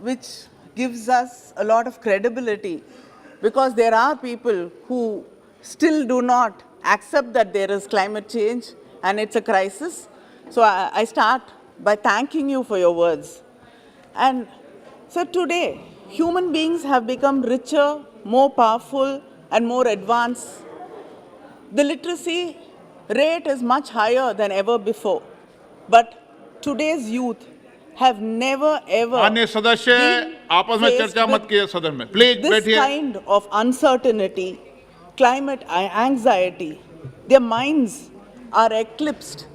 which gives us a lot of credibility, because there are people who still do not accept that there is climate change and it's a crisis. So I start by thanking you for your words. And so today, human beings have become richer, more powerful, and more advanced. The literacy rate is much higher than ever before. But today's youth have never ever अन्य सदस्य been आपस में faced चर्चा मत with कीजिए सदन में, please this बैठिए। kind of uncertainty, climate anxiety. Their minds are eclipsed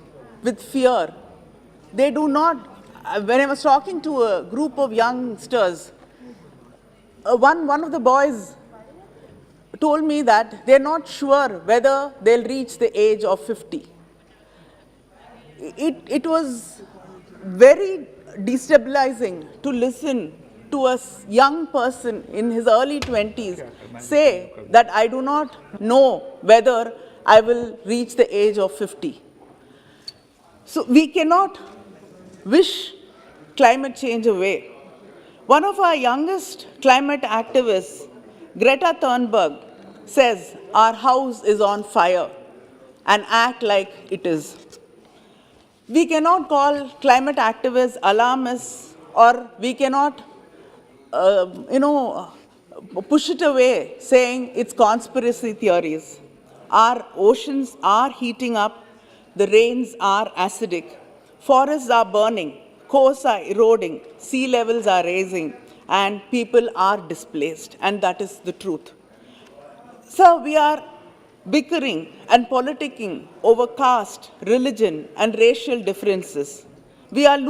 with fear. They do not, when I was talking to a group of youngsters, one of the boys told me that they're not sure whether they'll reach the age of 50. It was very destabilizing to listen to a young person in his early 20s say that I do not know whether I will reach the age of 50. So we cannot wish climate change away. One of our youngest climate activists, Greta Thunberg, says our house is on fire and act like it is. We cannot call climate activists alarmists, or we cannot, push it away saying it's conspiracy theories. Our oceans are heating up, the rains are acidic, forests are burning, coasts are eroding, sea levels are rising, and people are displaced, and that is the truth. So we are bickering and politicking over caste, religion, and racial differences. While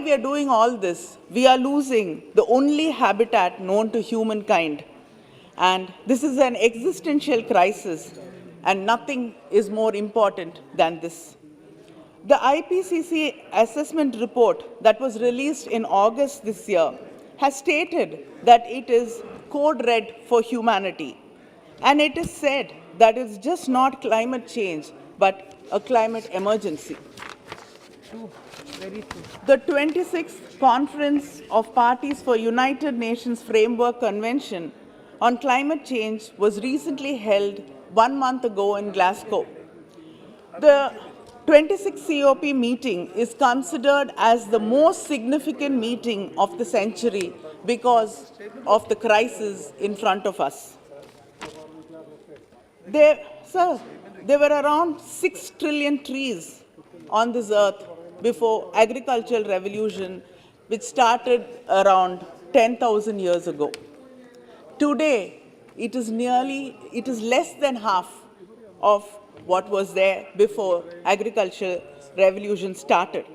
we are doing all this, we are losing the only habitat known to humankind. And this is an existential crisis, and nothing is more important than this. The IPCC assessment report that was released in August this year has stated that it is code red for humanity. And it is said that it's just not climate change, but a climate emergency. The 26th Conference of Parties for United Nations Framework Convention on Climate Change was recently held 1 month ago in Glasgow. The 26th COP meeting is considered as the most significant meeting of the century because of the crisis in front of us. There were around 6 trillion trees on this earth before agricultural revolution, which started around 10,000 years ago. Today, it is less than half of what was there before agricultural revolution started.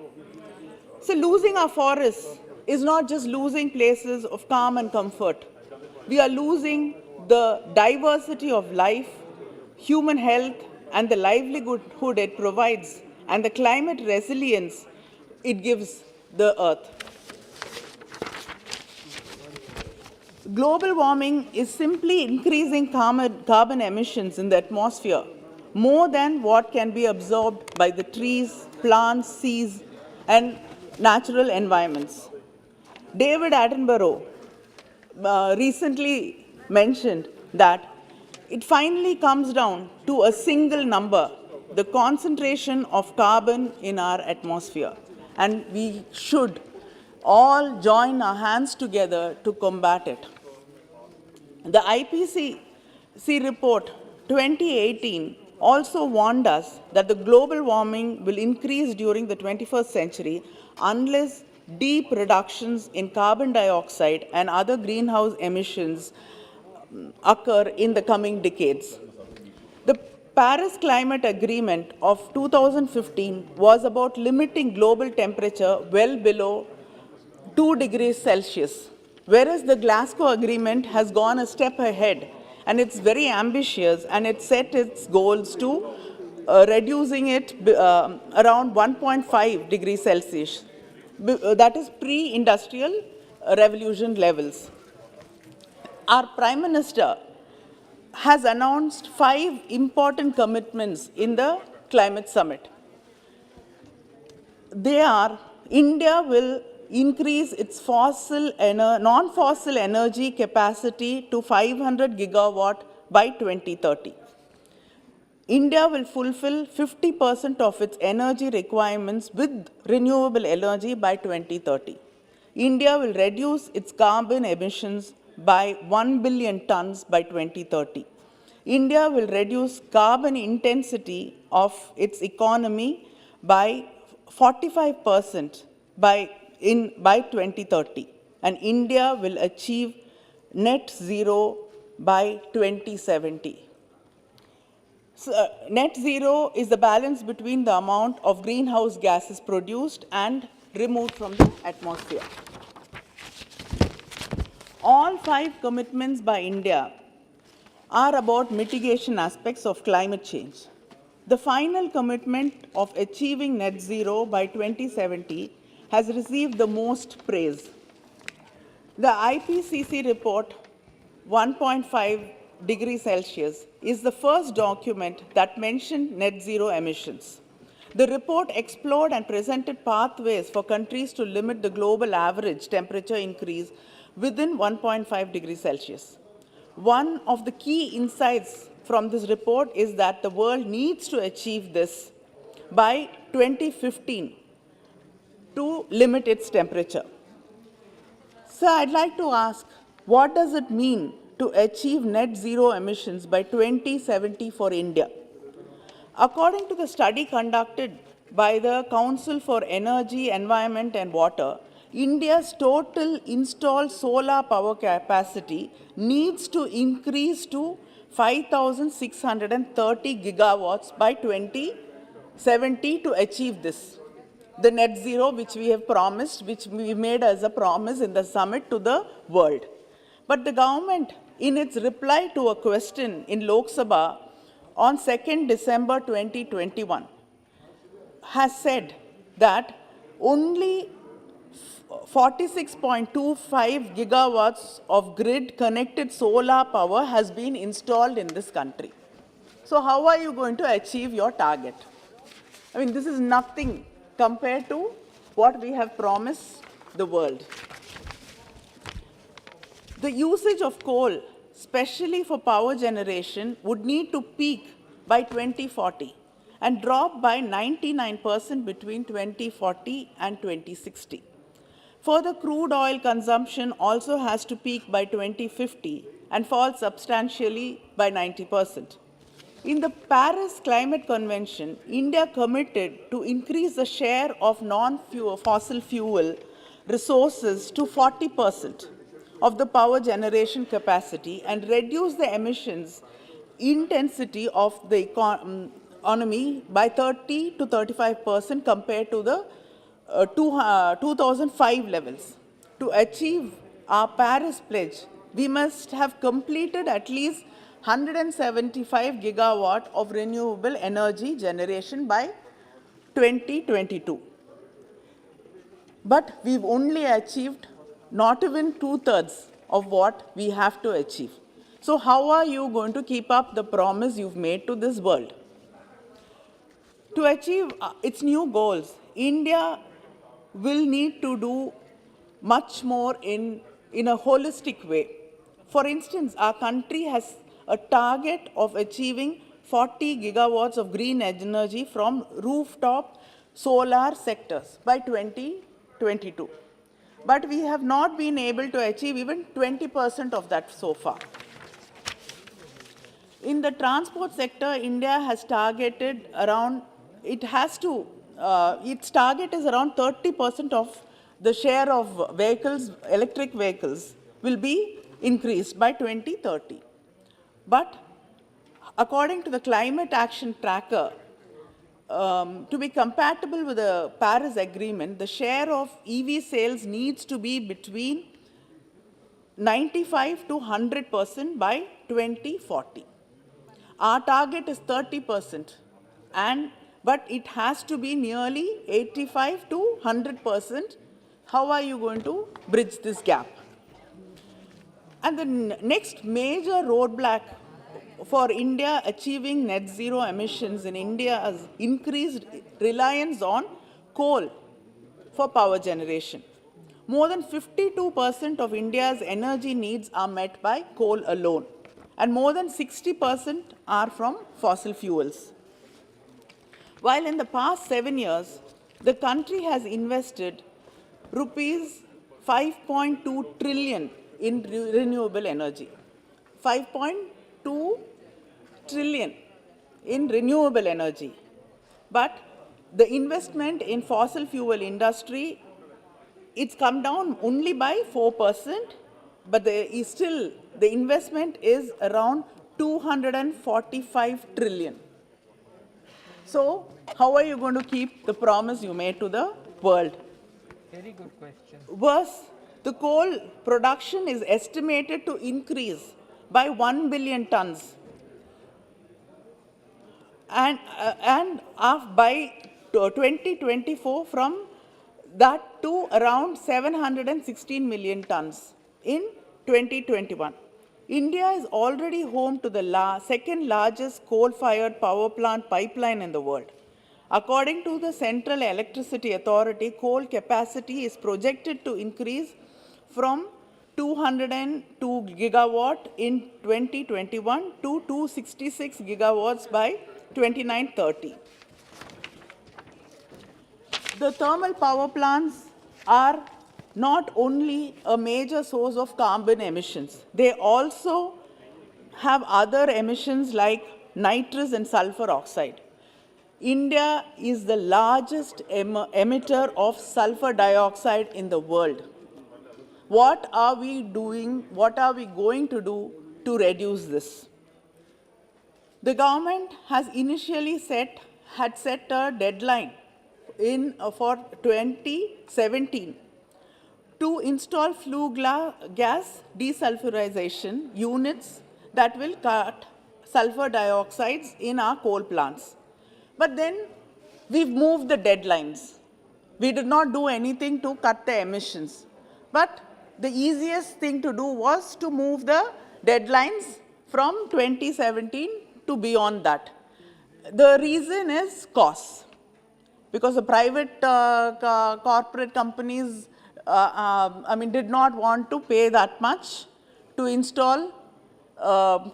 So losing our forests is not just losing places of calm and comfort. We are losing the diversity of life, human health, and the livelihood it provides, and the climate resilience it gives the earth. Global warming is simply increasing carbon emissions in the atmosphere more than what can be absorbed by the trees, plants, seas, and natural environments. David Attenborough recently mentioned that it finally comes down to a single number, the concentration of carbon in our atmosphere. And we should all join our hands together to combat it. The IPCC Report 2018 also warned us that the global warming will increase during the 21st century unless deep reductions in carbon dioxide and other greenhouse emissions occur in the coming decades. The Paris Climate Agreement of 2015 was about limiting global temperature well below 2 degrees Celsius, whereas the Glasgow Agreement has gone a step ahead, and it's very ambitious, and it set its goals to reducing it around 1.5 degrees Celsius. That is pre-industrial revolution levels. Our Prime Minister has announced 5 important commitments in the climate summit. They are: India will increase its non-fossil energy capacity to 500 gigawatt by 2030. India will fulfill 50% of its energy requirements with renewable energy by 2030. India will reduce its carbon emissions by 1 billion tons by 2030. India will reduce carbon intensity of its economy by 45% by 2030. And India will achieve net zero by 2070. So, net zero is the balance between the amount of greenhouse gases produced and removed from the atmosphere. All 5 commitments by India are about mitigation aspects of climate change. The final commitment of achieving net zero by 2070 has received the most praise. The Ipcc report 1.5 degrees Celsius is the first document that mentioned net zero emissions. The report explored and presented pathways for countries to limit the global average temperature increase within 1.5 degrees Celsius. One of the key insights from this report is that the world needs to achieve this by 2015 to limit its temperature. So I'd like to ask, what does it mean to achieve net zero emissions by 2070 for India? According to the study conducted by the Council for Energy, Environment and Water, India's total installed solar power capacity needs to increase to 5,630 gigawatts by 2070 to achieve this. The net zero which we have promised, which we made as a promise in the summit to the world. But the government, in its reply to a question in Lok Sabha on 2nd December 2021, has said that only 46.25 gigawatts of grid-connected solar power has been installed in this country. So how are you going to achieve your target? I mean, this is nothing compared to what we have promised the world. The usage of coal, especially for power generation, would need to peak by 2040 and drop by 99% between 2040 and 2060. Further, crude oil consumption also has to peak by 2050 and fall substantially by 90%. In the Paris Climate Convention, India committed to increase the share of non-fossil fuel resources to 40% of the power generation capacity and reduce the emissions intensity of the economy by 30 to 35% compared to the 2005 levels. To achieve our Paris pledge, we must have completed at least 175 gigawatt of renewable energy generation by 2022. But we've only achieved not even 2/3 of what we have to achieve. So how are you going to keep up the promise you've made to this world? To achieve its new goals, India will need to do much more in a holistic way. For instance, our country has a target of achieving 40 gigawatts of green energy from rooftop solar sectors by 2022. But we have not been able to achieve even 20% of that so far. In the transport sector, India has targeted around, its target is around 30% of the share of vehicles, electric vehicles, will be increased by 2030. But according to the Climate Action Tracker, to be compatible with the Paris Agreement, the share of EV sales needs to be between 95 to 100% by 2040. Our target is 30%, but it has to be nearly 85 to 100%. How are you going to bridge this gap? And the next major roadblock for India achieving net zero emissions in India is increased reliance on coal for power generation. More than 52% of India's energy needs are met by coal alone, and more than 60% are from fossil fuels. While in the past 7 years, the country has invested rupees 5.2 trillion in renewable energy. 5.2 trillion in renewable energy. But the investment in fossil fuel industry, it's come down only by 4%, but the investment is around 245 trillion. So, how are you going to keep the promise you made to the world? Very good question. Worse, the coal production is estimated to increase by 1 billion tons. And by 2024, from that to around 716 million tons in 2021. India is already home to the second largest coal-fired power plant pipeline in the world. According to the Central Electricity Authority, coal capacity is projected to increase from 202 gigawatt in 2021 to 266 gigawatts by 2930. The thermal power plants are not only a major source of carbon emissions, they also have other emissions like nitrous and sulfur oxide. India is the largest emitter of sulfur dioxide in the world. What are we doing? What are we going to do to reduce this? The government has initially set a deadline for 2017 to install flue gas desulfurization units that will cut sulfur dioxides in our coal plants. But then we've moved the deadlines. We did not do anything to cut the emissions. But the easiest thing to do was to move the deadlines from 2017 to beyond that. The reason is cost. Because the private corporate companies, did not want to pay that much to install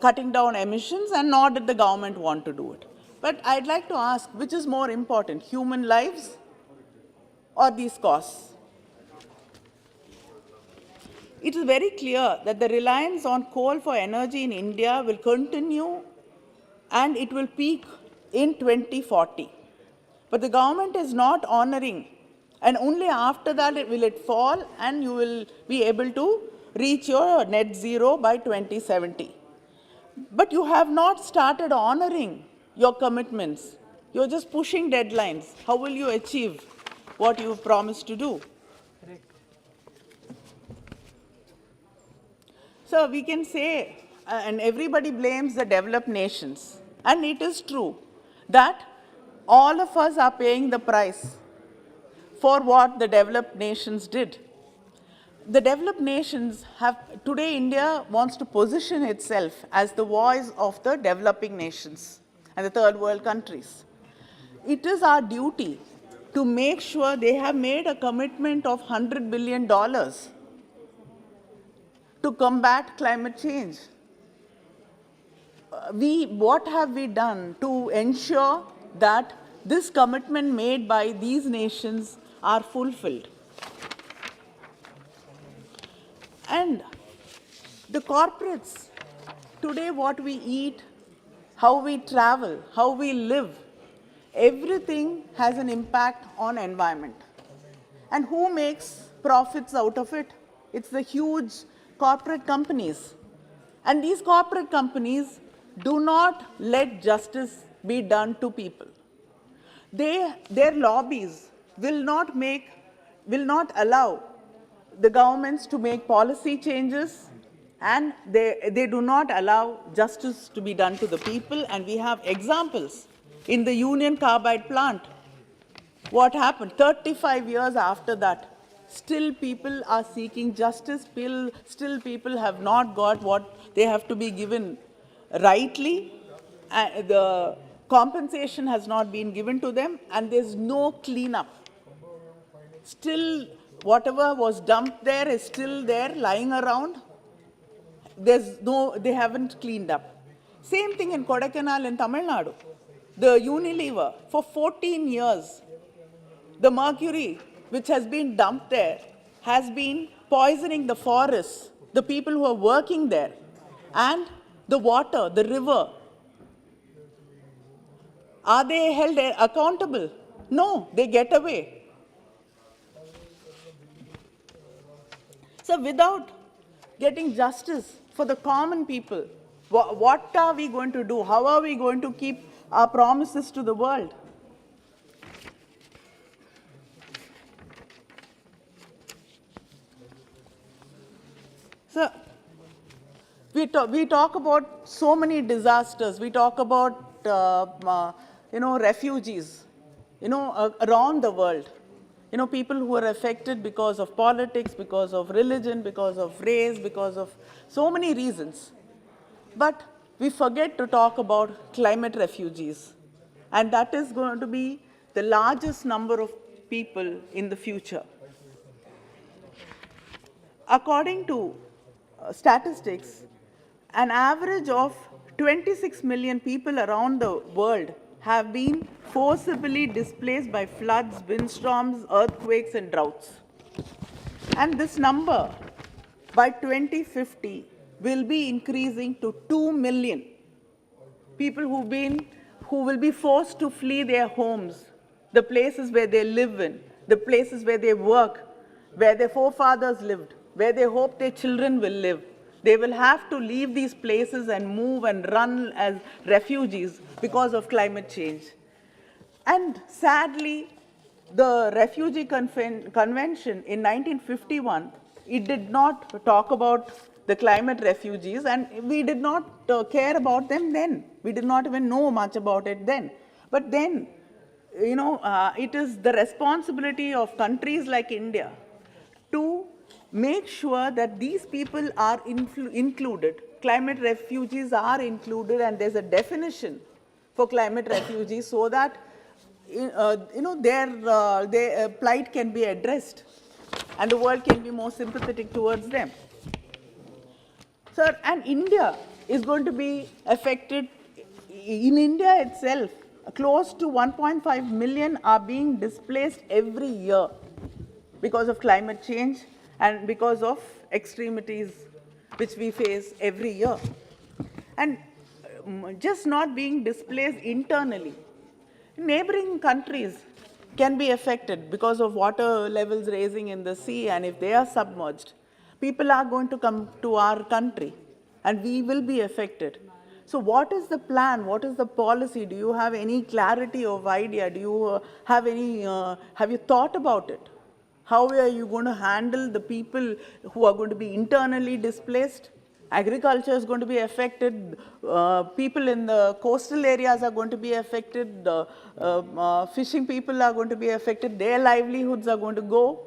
cutting down emissions, and nor did the government want to do it. But I'd like to ask, which is more important, human lives or these costs? It is very clear that the reliance on coal for energy in India will continue, and it will peak in 2040. But the government is not honoring, and only after that will it fall, and you will be able to reach your net zero by 2070. But you have not started honoring your commitments. You're just pushing deadlines. How will you achieve what you promised to do? Correct. So we can say, and everybody blames the developed nations, and it is true that all of us are paying the price for what the developed nations did. The developed nations today India wants to position itself as the voice of the developing nations and the third world countries. It is our duty to make sure they have made a commitment of $100 billion to combat climate change. What have we done to ensure that this commitment made by these nations are fulfilled? And the corporates, today what we eat, how we travel, how we live, everything has an impact on environment. And who makes profits out of it? It's the huge corporate companies. And these corporate companies do not let justice be done to people. Their lobbies will not allow the governments to make policy changes, and they do not allow justice to be done to the people. And we have examples in the Union Carbide plant. What happened 35 years after that? Still people are seeking justice, still people have not got what they have to be given rightly. The compensation has not been given to them, and there's no cleanup. Still, whatever was dumped there is still there, lying around. They haven't cleaned up. Same thing in Kodaikanal in Tamil Nadu. The Unilever, for 14 years, the mercury which has been dumped there has been poisoning the forests, the people who are working there, and the water, the river. Are they held accountable? No, they get away. So without getting justice for the common people, what are we going to do? How are we going to keep our promises to the world? So we talk about so many disasters. We talk about refugees, around the world. People who are affected because of politics, because of religion, because of race, because of so many reasons. But we forget to talk about climate refugees. And that is going to be the largest number of people in the future. According to statistics, an average of 26 million people around the world have been forcibly displaced by floods, windstorms, earthquakes, and droughts. And this number, by 2050, will be increasing to 2 million people who will be forced to flee their homes, the places where they live in, the places where they work, where their forefathers lived, where they hope their children will live. They will have to leave these places and move and run as refugees because of climate change. And sadly, the Refugee Convention in 1951, it did not talk about the climate refugees, and we did not care about them then. We did not even know much about it then. But then, it is the responsibility of countries like India to make sure that these people are included. Climate refugees are included, and there's a definition for climate refugees so that their plight can be addressed and the world can be more sympathetic towards them. Sir, and India is going to be affected. In India itself, close to 1.5 million are being displaced every year because of climate change and because of extremities which we face every year. And just not being displaced internally. Neighboring countries can be affected because of water levels rising in the sea, and if they are submerged, people are going to come to our country and we will be affected. So what is the plan? What is the policy? Do you have any clarity of idea? Do you have you thought about it? How are you going to handle the people who are going to be internally displaced? Agriculture is going to be affected. People in the coastal areas are going to be affected. Fishing people are going to be affected. Their livelihoods are going to go.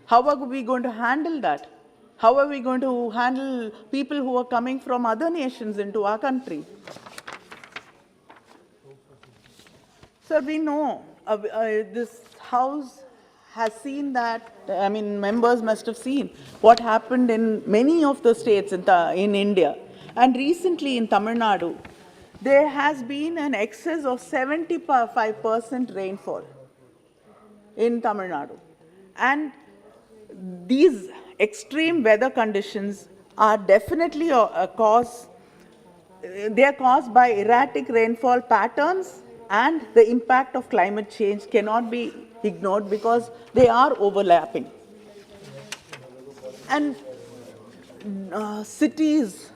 How are we going to handle that? How are we going to handle people who are coming from other nations into our country? Sir, we know this House has seen that, members must have seen what happened in many of the states in India. And recently in Tamil Nadu, there has been an excess of 75% rainfall in Tamil Nadu. And these extreme weather conditions are definitely they are caused by erratic rainfall patterns, and the impact of climate change cannot be ignored because they are overlapping. And cities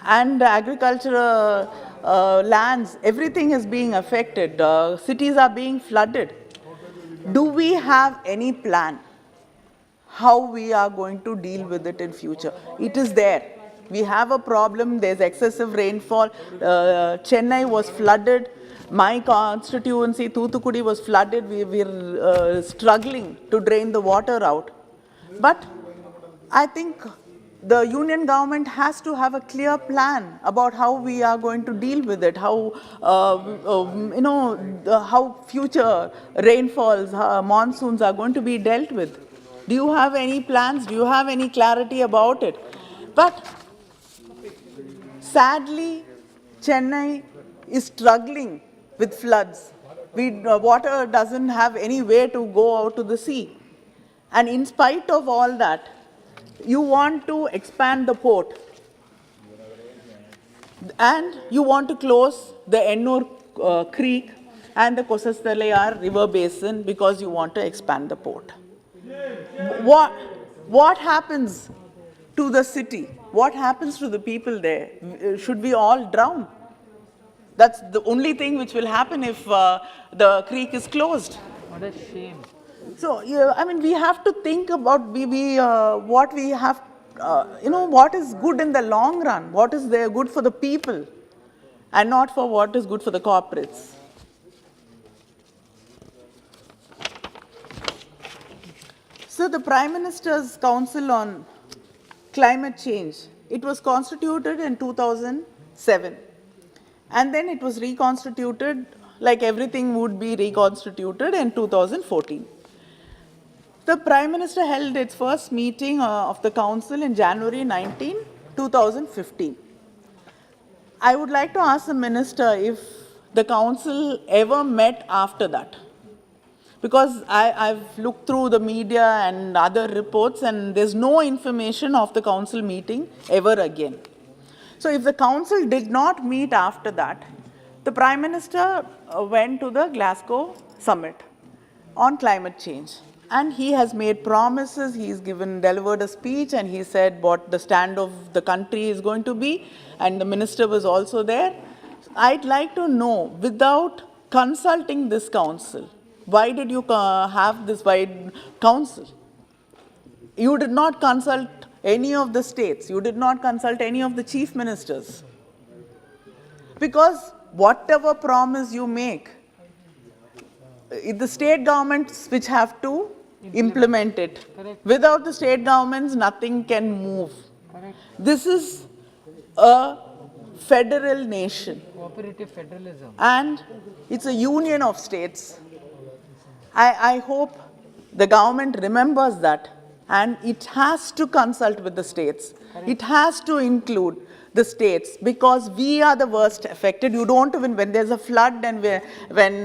and agricultural lands, everything is being affected. Cities are being flooded. Do we have any plan how we are going to deal with it in future? It is there. We have a problem. There's excessive rainfall. Chennai was flooded. My constituency, Thoothukudi, was flooded. We're struggling to drain the water out. But I think the union government has to have a clear plan about how we are going to deal with it, how how future rainfalls, monsoons are going to be dealt with. Do you have any plans? Do you have any clarity about it? But sadly, Chennai is struggling with floods. Water doesn't have any way to go out to the sea. And in spite of all that, you want to expand the port. And you want to close the Ennore Creek and the Kosasthalayar River Basin because you want to expand the port. What happens to the city? What happens to the people there? Should we all drown? That's the only thing which will happen if the creek is closed. What a shame. So, yeah, I mean, we have to think about what we have, what is good in the long run, what is there good for the people, and not for what is good for the corporates. So, the Prime Minister's Council on Climate Change, it was constituted in 2007. And then it was reconstituted, like everything would be reconstituted, in 2014. The Prime Minister held its first meeting of the Council in January 19, 2015. I would like to ask the Minister if the Council ever met after that. Because I've looked through the media and other reports, and there's no information of the Council meeting ever again. So if the Council did not meet after that, the Prime Minister went to the Glasgow Summit on climate change. And he has made promises, he's delivered a speech, and he said what the stand of the country is going to be, and the Minister was also there. I'd like to know, without consulting this Council, why did you have this wide Council? You did not consult any of the states. You did not consult any of the chief ministers. Because whatever promise you make, the state governments which have to implement it. Correct. Without the state governments, nothing can move. Correct. This is a federal nation. Cooperative federalism. And it's a union of states. I hope the government remembers that, and it has to consult with the states. Correct. It has to include the states, because we are the worst affected. You don't even, when there's a flood and when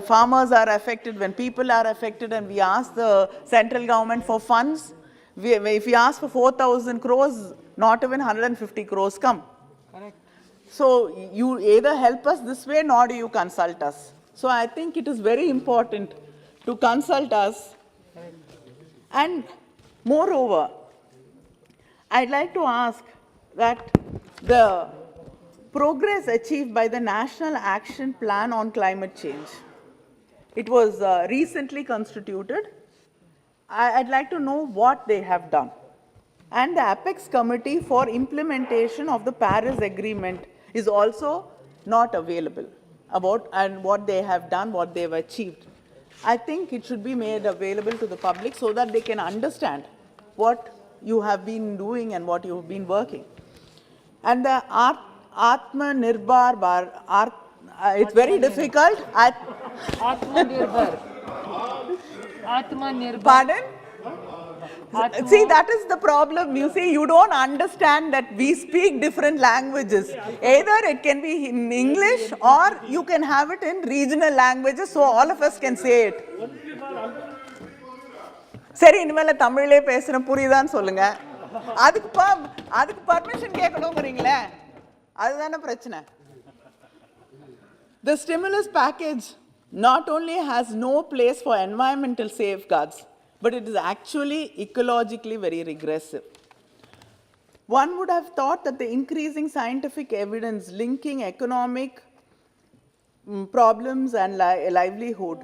farmers are affected, when people are affected, and we ask the central government for funds, if we ask for 4,000 crores, not even 150 crores come. Correct. So you either help us this way, nor do you consult us. So I think it is very important to consult us. And moreover, I'd like to ask that the progress achieved by the National Action Plan on Climate Change, it was recently constituted. I'd like to know what they have done. And the Apex Committee for Implementation of the Paris Agreement is also not available about and what they have done, what they have achieved. I think it should be made available to the public so that they can understand what you have been doing and what you have been working. And the Atmanirbhar Bharat, it's very difficult. Atmanirbhar. Atmanirbhar. Pardon? See, that is the problem. You see, you don't understand that we speak different languages. Either it can be in English or you can have it in regional languages so all of us can say it. சரி இனிமேல தமிழ்லே பேசுறேன் புரியுதான்னு சொல்லுங்க. அதுக்கு permission கேட்கணும்ங்கறீங்களே. அதுதானே பிரச்சனை. The stimulus package not only has no place for environmental safeguards, but it is actually ecologically very regressive. One would have thought that the increasing scientific evidence linking economic problems and livelihood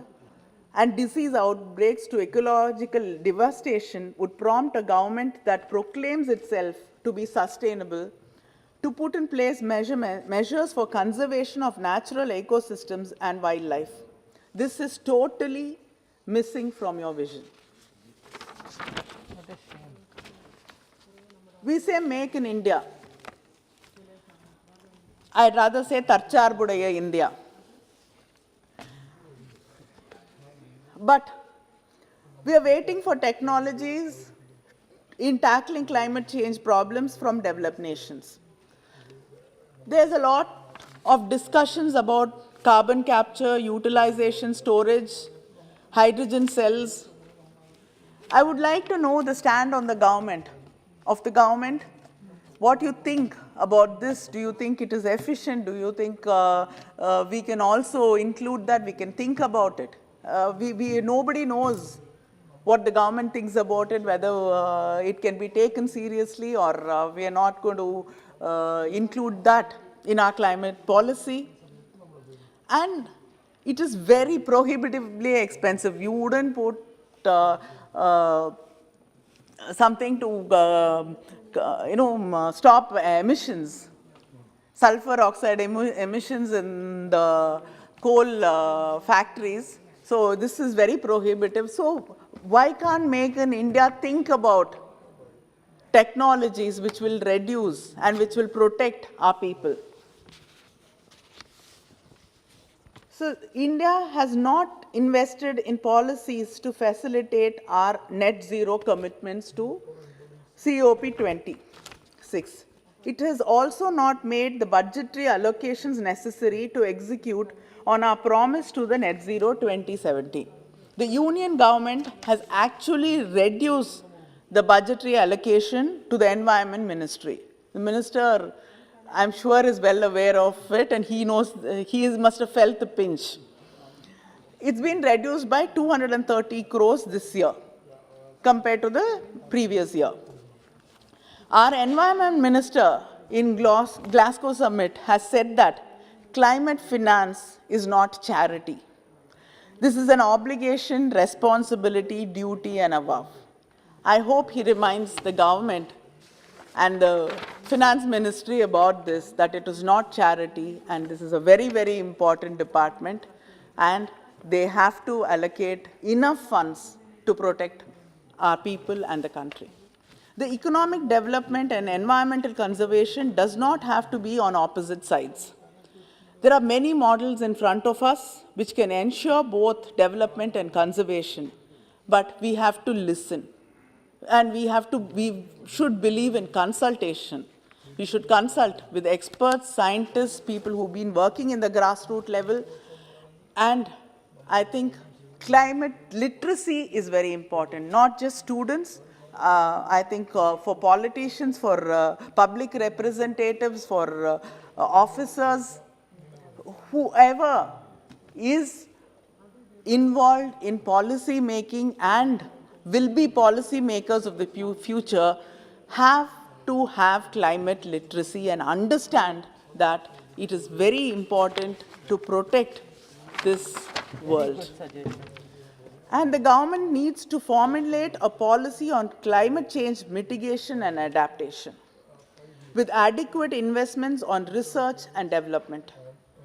and disease outbreaks to ecological devastation would prompt a government that proclaims itself to be sustainable to put in place measures for conservation of natural ecosystems and wildlife. This is totally missing from your vision. What a shame. We say make in India. I'd rather say Tarcharbudaya India. But We are waiting for technologies in tackling climate change problems from developed nations. There's a lot of discussions about carbon capture, utilization, storage, hydrogen cells. I would like to know the stand on the government, what you think about this. Do you think it is efficient? Do you think we can also include that? We can think about it. Nobody knows what the government thinks about it, whether it can be taken seriously or we are not going to include that in our climate policy. And it is very prohibitively expensive. You wouldn't put something to stop emissions, sulfur oxide emissions in the coal factories. So this is very prohibitive. So why can't make in India think about technologies which will reduce and which will protect our people? So India has not invested in policies to facilitate our net zero commitments to COP26. It has also not made the budgetary allocations necessary to execute on our promise to the net zero 2070. The union government has actually reduced the budgetary allocation to the environment ministry. The minister, I'm sure, is well aware of it, and he knows, he must have felt the pinch. It's been reduced by 230 crores this year compared to the previous year. Our environment minister in Glasgow summit has said that climate finance is not charity. This is an obligation, responsibility, duty, and above. I hope he reminds the government and the finance ministry about this, that it is not charity, and this is a very, very important department, and they have to allocate enough funds to protect our people and the country. The economic development and environmental conservation does not have to be on opposite sides. There are many models in front of us which can ensure both development and conservation, but we have to listen. And we should believe in consultation. We should consult with experts, scientists, people who've been working in the grassroots level. And I think climate literacy is very important, not just students. I think for politicians, for public representatives, for officers, whoever is involved in policy making and will be policy makers of the future have to have climate literacy and understand that it is very important to protect this world. And the government needs to formulate a policy on climate change mitigation and adaptation with adequate investments on research and development.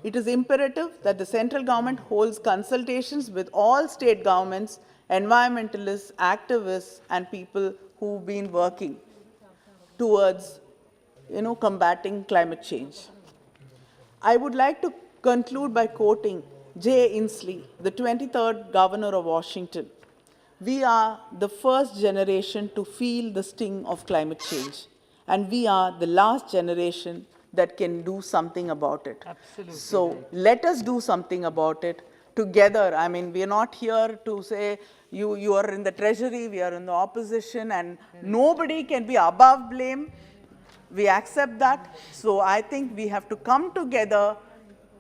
It is imperative that the central government holds consultations with all state governments, environmentalists, activists, and people who've been working towards combating climate change. I would like to conclude by quoting J. Inslee, the 23rd governor of Washington. We are the first generation to feel the sting of climate change, and we are the last generation that can do something about it. Absolutely. So let us do something about it together. I mean, we are not here to say you are in the treasury, we are in the opposition, and nobody can be above blame. We accept that. So I think we have to come together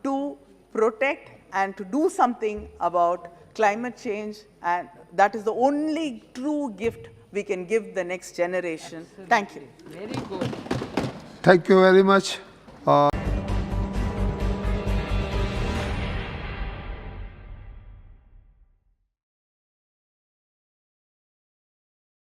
to protect and to do something about climate change, and that is the only true gift we can give the next generation. Absolutely. Thank you. Very good. Thank you very much.